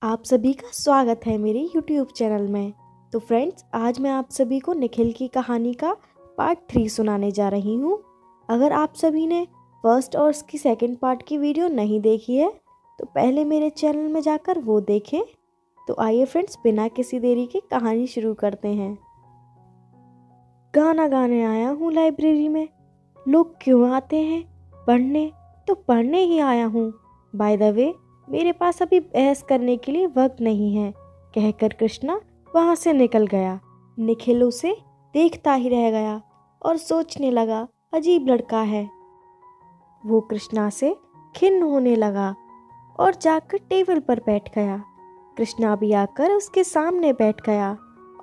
आप सभी का स्वागत है मेरे YouTube चैनल में। तो फ्रेंड्स, आज मैं आप सभी को निखिल की कहानी का पार्ट 3 सुनाने जा रही हूँ। अगर आप सभी ने फर्स्ट और उसकी सेकंड पार्ट की वीडियो नहीं देखी है तो पहले मेरे चैनल में जाकर वो देखें। तो आइए फ्रेंड्स, बिना किसी देरी के कहानी शुरू करते हैं। गाना गाने आया हूँ लाइब्रेरी में, लोग क्यों आते हैं पढ़ने, तो पढ़ने ही आया हूँ। बाय द वे, मेरे पास अभी बहस करने के लिए वक्त नहीं है, कहकर कृष्णा वहाँ से निकल गया। निखिल उसे देखता ही रह गया और सोचने लगा, अजीब लड़का है। वो कृष्णा से खिन्न होने लगा और जाकर टेबल पर बैठ गया। कृष्णा भी आकर उसके सामने बैठ गया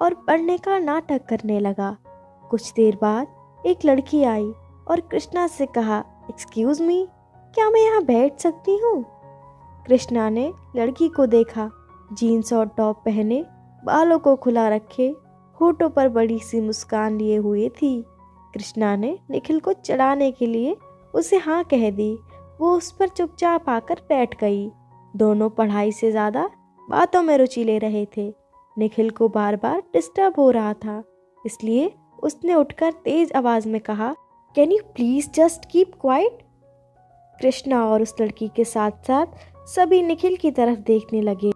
और पढ़ने का नाटक करने लगा। कुछ देर बाद एक लड़की आई और कृष्णा से कहा, एक्सक्यूज़ मी, क्या मैं यहाँ बैठ सकती हूँ? कृष्णा ने लड़की को देखा। जीन्स और टॉप पहने, बालों को खुला रखे, होठों पर बड़ी सी मुस्कान लिए हुए थी। कृष्णा ने निखिल को चढ़ाने के लिए उसे हाँ कह दी। वो उस पर चुपचाप आकर बैठ गई। दोनों पढ़ाई से ज़्यादा बातों में रुचि ले रहे थे। निखिल को बार बार डिस्टर्ब हो रहा था, इसलिए उसने उठकर तेज आवाज़ में कहा, can you please just keep quiet? Krishna और उस लड़की के साथ साथ सभी निखिल की तरफ देखने लगे।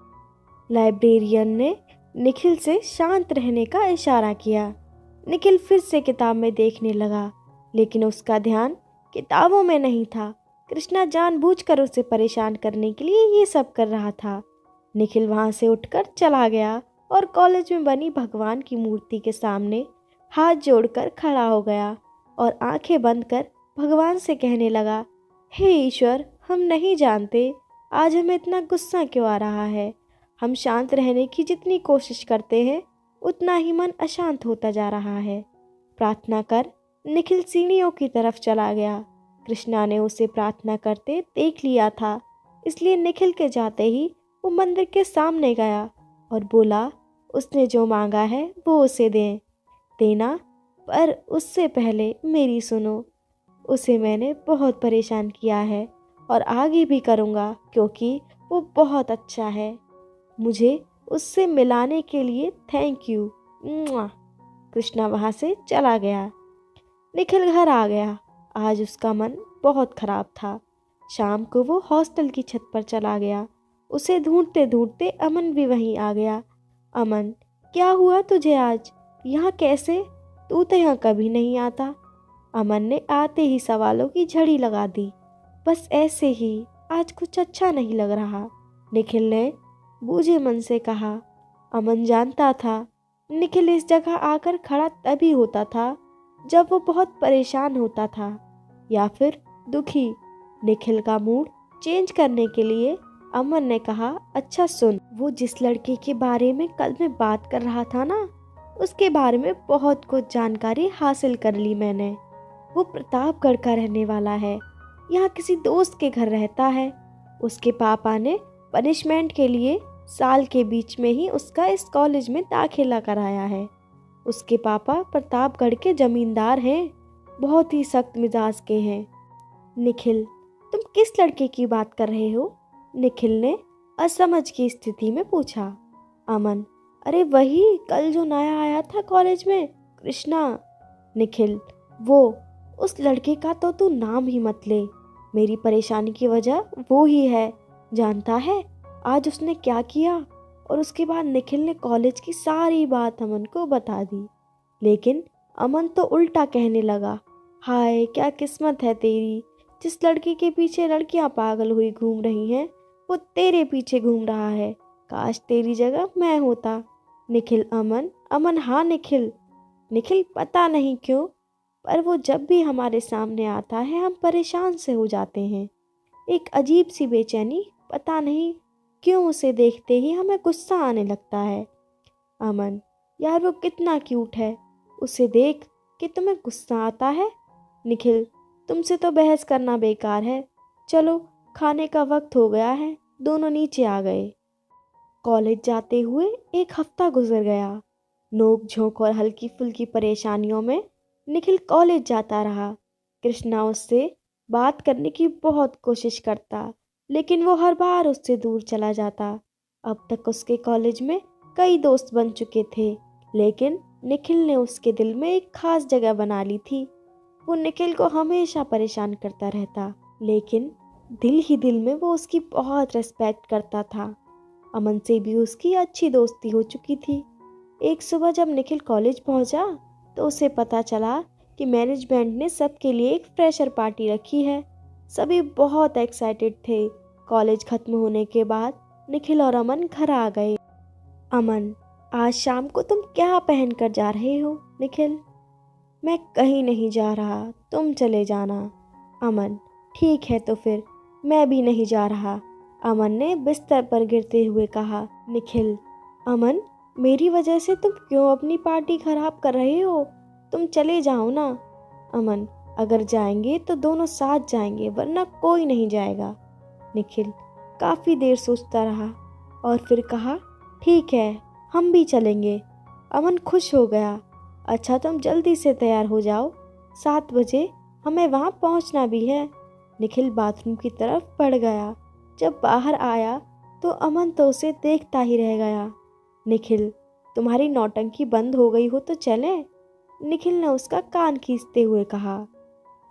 लाइब्रेरियन ने निखिल से शांत रहने का इशारा किया। निखिल फिर से किताब में देखने लगा, लेकिन उसका ध्यान किताबों में नहीं था। कृष्णा जानबूझकर उसे परेशान करने के लिए ये सब कर रहा था। निखिल वहाँ से उठकर चला गया और कॉलेज में बनी भगवान की मूर्ति के सामने हाथ जोड़कर खड़ा हो गया और आंखें बंद कर भगवान से कहने लगा, हे ईश्वर, हम नहीं जानते आज हमें इतना गुस्सा क्यों आ रहा है। हम शांत रहने की जितनी कोशिश करते हैं उतना ही मन अशांत होता जा रहा है। प्रार्थना कर। निखिल सीढ़ियों की तरफ चला गया। कृष्णा ने उसे प्रार्थना करते देख लिया था, इसलिए निखिल के जाते ही वो मंदिर के सामने गया और बोला, उसने जो मांगा है वो उसे देना, पर उससे पहले मेरी सुनो। उसे मैंने बहुत परेशान किया है और आगे भी करूँगा, क्योंकि वो बहुत अच्छा है। मुझे उससे मिलाने के लिए थैंक यू। कृष्णा वहाँ से चला गया। निखिल घर आ गया। आज उसका मन बहुत खराब था। शाम को वो हॉस्टल की छत पर चला गया। उसे ढूंढते ढूंढते अमन भी वहीं आ गया। अमन, क्या हुआ तुझे आज? यहाँ कैसे? तू तो यहाँ कभी नहीं आता। अमन ने आते ही सवालों की झड़ी लगा दी। बस ऐसे ही, आज कुछ अच्छा नहीं लग रहा, निखिल ने बूझे मन से कहा। अमन जानता था निखिल इस जगह आकर खड़ा तभी होता था जब वो बहुत परेशान होता था या फिर दुखी। निखिल का मूड चेंज करने के लिए अमन ने कहा, अच्छा सुन, वो जिस लड़के के बारे में कल मैं बात कर रहा था ना, उसके बारे में बहुत कुछ जानकारी हासिल कर ली मैंने। वो प्रतापगढ़ का रहने वाला है, यहाँ किसी दोस्त के घर रहता है। उसके पापा ने पनिशमेंट के लिए साल के बीच में ही उसका इस कॉलेज में दाखिला कराया है। उसके पापा प्रतापगढ़ के जमींदार हैं, बहुत ही सख्त मिजाज के हैं। निखिल, तुम किस लड़के की बात कर रहे हो? निखिल ने असमझ की स्थिति में पूछा। अमन, अरे वही कल जो नया आया था कॉलेज में, कृष्णा। निखिल, वो उस लड़के का तो तू नाम ही मत ले। मेरी परेशानी की वजह वो ही है। जानता है आज उसने क्या किया? और उसके बाद निखिल ने कॉलेज की सारी बात अमन को बता दी। लेकिन अमन तो उल्टा कहने लगा, हाय क्या किस्मत है तेरी, जिस लड़के के पीछे लड़कियां पागल हुई घूम रही हैं वो तेरे पीछे घूम रहा है। काश तेरी जगह मैं होता। निखिल, अमन, अमन, हाँ निखिल। निखिल, पता नहीं क्यों, पर वो जब भी हमारे सामने आता है हम परेशान से हो जाते हैं। एक अजीब सी बेचैनी, पता नहीं क्यों उसे देखते ही हमें गुस्सा आने लगता है। अमन, यार वो कितना क्यूट है, उसे देख कि तुम्हें गुस्सा आता है? निखिल, तुमसे तो बहस करना बेकार है। चलो खाने का वक्त हो गया है। दोनों नीचे आ गए। कॉलेज जाते हुए एक हफ्ता गुजर गया। नोक झोंक और हल्की फुल्की परेशानियों में निखिल कॉलेज जाता रहा। कृष्णा उससे बात करने की बहुत कोशिश करता, लेकिन वो हर बार उससे दूर चला जाता। अब तक उसके कॉलेज में कई दोस्त बन चुके थे, लेकिन निखिल ने उसके दिल में एक खास जगह बना ली थी। वो निखिल को हमेशा परेशान करता रहता, लेकिन दिल ही दिल में वो उसकी बहुत रिस्पेक्ट करता था। अमन से भी उसकी अच्छी दोस्ती हो चुकी थी। एक सुबह जब निखिल कॉलेज पहुंचा तो उसे पता चला कि मैनेजमेंट ने सबके लिए एक फ्रेशर पार्टी रखी है। सभी बहुत एक्साइटेड थे। कॉलेज खत्म होने के बाद निखिल और अमन घर आ गए। अमन, आज शाम को तुम क्या पहन कर जा रहे हो? निखिल, मैं कहीं नहीं जा रहा, तुम चले जाना। अमन, ठीक है तो फिर मैं भी नहीं जा रहा, अमन ने बिस्तर पर गिरते हुए कहा। निखिल, अमन, मेरी वजह से तुम क्यों अपनी पार्टी खराब कर रहे हो? तुम चले जाओ ना। अमन, अगर जाएंगे तो दोनों साथ जाएंगे, वरना कोई नहीं जाएगा। निखिल काफ़ी देर सोचता रहा और फिर कहा, ठीक है, हम भी चलेंगे। अमन खुश हो गया। अच्छा, तुम जल्दी से तैयार हो जाओ, 7 बजे हमें वहाँ पहुँचना भी है। निखिल बाथरूम की तरफ बढ़ गया। जब बाहर आया तो अमन तो उसे देखता ही रह गया। निखिल, तुम्हारी नौटंकी बंद हो गई हो तो चलें? निखिल ने उसका कान खींचते हुए कहा।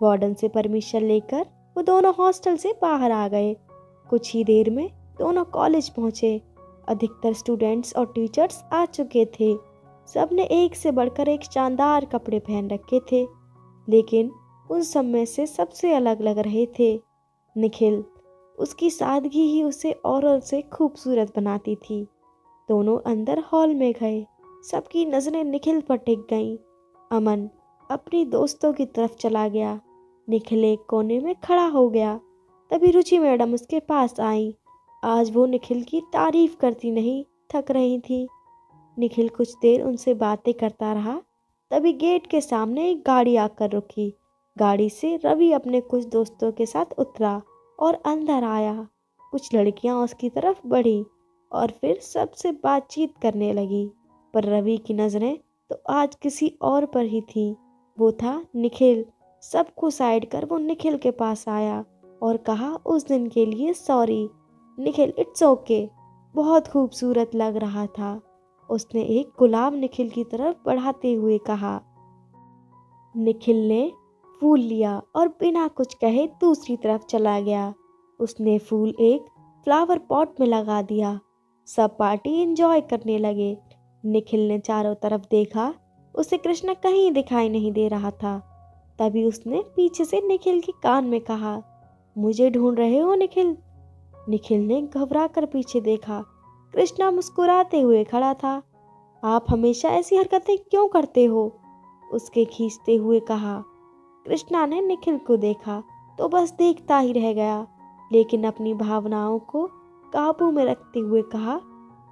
वार्डन से परमिशन लेकर वो दोनों हॉस्टल से बाहर आ गए। कुछ ही देर में दोनों कॉलेज पहुंचे। अधिकतर स्टूडेंट्स और टीचर्स आ चुके थे। सब ने एक से बढ़कर एक शानदार कपड़े पहन रखे थे, लेकिन उन सब में से सबसे अलग लग रहे थे निखिल। उसकी सादगी ही उसे औरों से खूबसूरत बनाती थी। दोनों अंदर हॉल में गए। सबकी नज़रें निखिल पर टिक गईं। अमन अपनी दोस्तों की तरफ चला गया। निखिल एक कोने में खड़ा हो गया। तभी रुचि मैडम उसके पास आई। आज वो निखिल की तारीफ करती नहीं थक रही थी। निखिल कुछ देर उनसे बातें करता रहा। तभी गेट के सामने एक गाड़ी आकर रुकी। गाड़ी से रवि अपने कुछ दोस्तों के साथ उतरा और अंदर आया। कुछ लड़कियां उसकी तरफ बढ़ी और फिर सबसे बातचीत करने लगी, पर रवि की नज़रें तो आज किसी और पर ही थी। वो था निखिल। सबको साइड कर वो निखिल के पास आया और कहा उस दिन के लिए सॉरी। निखिल, इट्स ओके, बहुत खूबसूरत लग रहा था। उसने एक गुलाब निखिल की तरफ बढ़ाते हुए कहा। निखिल ने फूल लिया और बिना कुछ कहे दूसरी तरफ चला गया। उसने फूल एक फ्लावर पॉट में लगा दिया। सब पार्टी एंजॉय करने लगे। निखिल ने चारों तरफ देखा। उसे कृष्णा कहीं दिखाई नहीं दे रहा था। तभी उसने पीछे से निखिल के कान में कहा, मुझे ढूंढ रहे हो निखिल? निखिल ने घबरा कर पीछे देखा। कृष्णा मुस्कुराते हुए खड़ा था। आप हमेशा ऐसी हरकतें क्यों करते हो? उसके खींचते हुए कहा। कृष्णा ने निखिल को देखा तो बस देखता ही रह गया, लेकिन अपनी भावनाओं को काबू में रखते हुए कहा।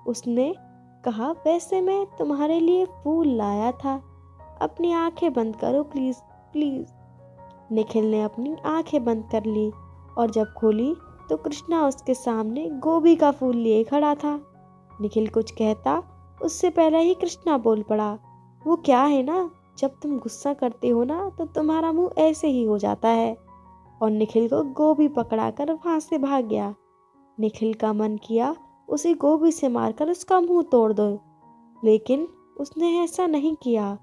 उसने कहा, वैसे मैं तुम्हारे लिए फूल लाया था। अपनी आंखें बंद करो प्लीज प्लीज। निखिल ने अपनी आंखें बंद कर ली और जब खोली तो कृष्णा उसके सामने गोभी का फूल लिए खड़ा था। निखिल कुछ कहता उससे पहले ही कृष्णा बोल पड़ा, वो क्या है ना, जब तुम गुस्सा करते हो ना तो तुम्हारा मुंह ऐसे ही हो जाता है। और निखिल को गोभी पकड़ाकर वहां से भाग गया। निखिल का मन किया उसे गोभी से मारकर उसका मुंह तोड़ दो, लेकिन उसने ऐसा नहीं किया।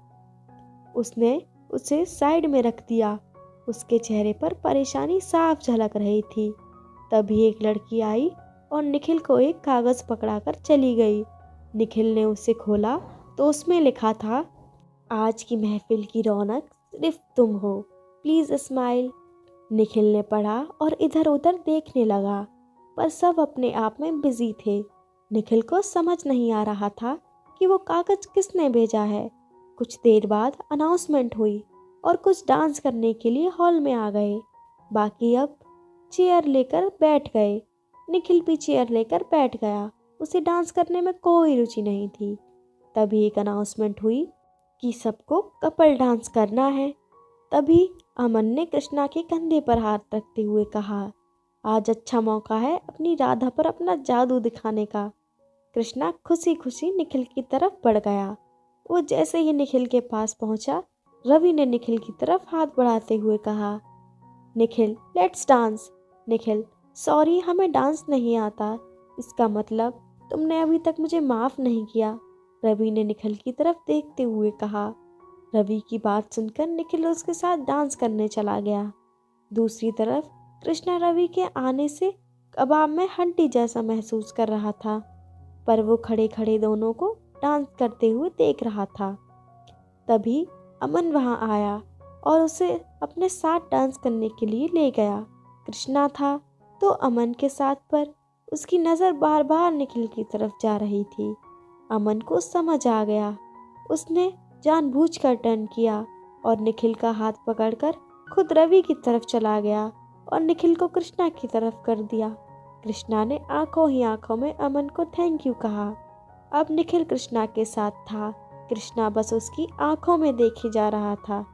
उसने उसे साइड में रख दिया। उसके चेहरे पर परेशानी साफ झलक रही थी। तभी एक लड़की आई और निखिल को एक कागज पकड़ाकर चली गई। निखिल ने उसे खोला तो उसमें लिखा था, आज की महफिल की रौनक सिर्फ तुम हो, प्लीज स्माइल। निखिल ने पढ़ा और इधर उधर देखने लगा, पर सब अपने आप में बिजी थे। निखिल को समझ नहीं आ रहा था कि वो कागज किसने भेजा है। कुछ देर बाद अनाउंसमेंट हुई और कुछ डांस करने के लिए हॉल में आ गए। बाकी अब चेयर लेकर बैठ गए। निखिल भी चेयर लेकर बैठ गया। उसे डांस करने में कोई रुचि नहीं थी। तभी एक अनाउंसमेंट हुई कि सबको कपल डांस करना है। तभी अमन ने कृष्णा के कंधे पर हाथ रखते हुए कहा, आज अच्छा मौका है अपनी राधा पर अपना जादू दिखाने का। कृष्णा खुशी खुशी निखिल की तरफ बढ़ गया। वो जैसे ही निखिल के पास पहुंचा, रवि ने निखिल की तरफ हाथ बढ़ाते हुए कहा, Nikhil let's dance. Nikhil, sorry हमें डांस नहीं आता। इसका मतलब तुमने अभी तक मुझे माफ़ नहीं किया, रवि ने निखिल की तरफ देखते हुए कहा। रवि की बात सुनकर निखिल उसके साथ डांस करने चला गया। दूसरी तरफ कृष्णा रवि के आने से कबाब में हड्डी जैसा महसूस कर रहा था, पर वो खड़े खड़े दोनों को डांस करते हुए देख रहा था। तभी अमन वहां आया और उसे अपने साथ डांस करने के लिए ले गया। कृष्णा था तो अमन के साथ, पर उसकी नज़र बार बार निखिल की तरफ जा रही थी। अमन को समझ आ गया। उसने जानबूझकर टर्न किया और निखिल का हाथ पकड़कर खुद रवि की तरफ चला गया और निखिल को कृष्णा की तरफ कर दिया। कृष्णा ने आंखों ही आंखों में अमन को थैंक यू कहा। अब निखिल कृष्णा के साथ था, कृष्णा बस उसकी आंखों में देखे जा रहा था।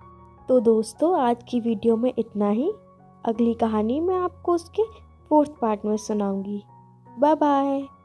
तो दोस्तों, आज की वीडियो में इतना ही। अगली कहानी मैं आपको उसके 4th पार्ट में सुनाऊंगी। Bye bye.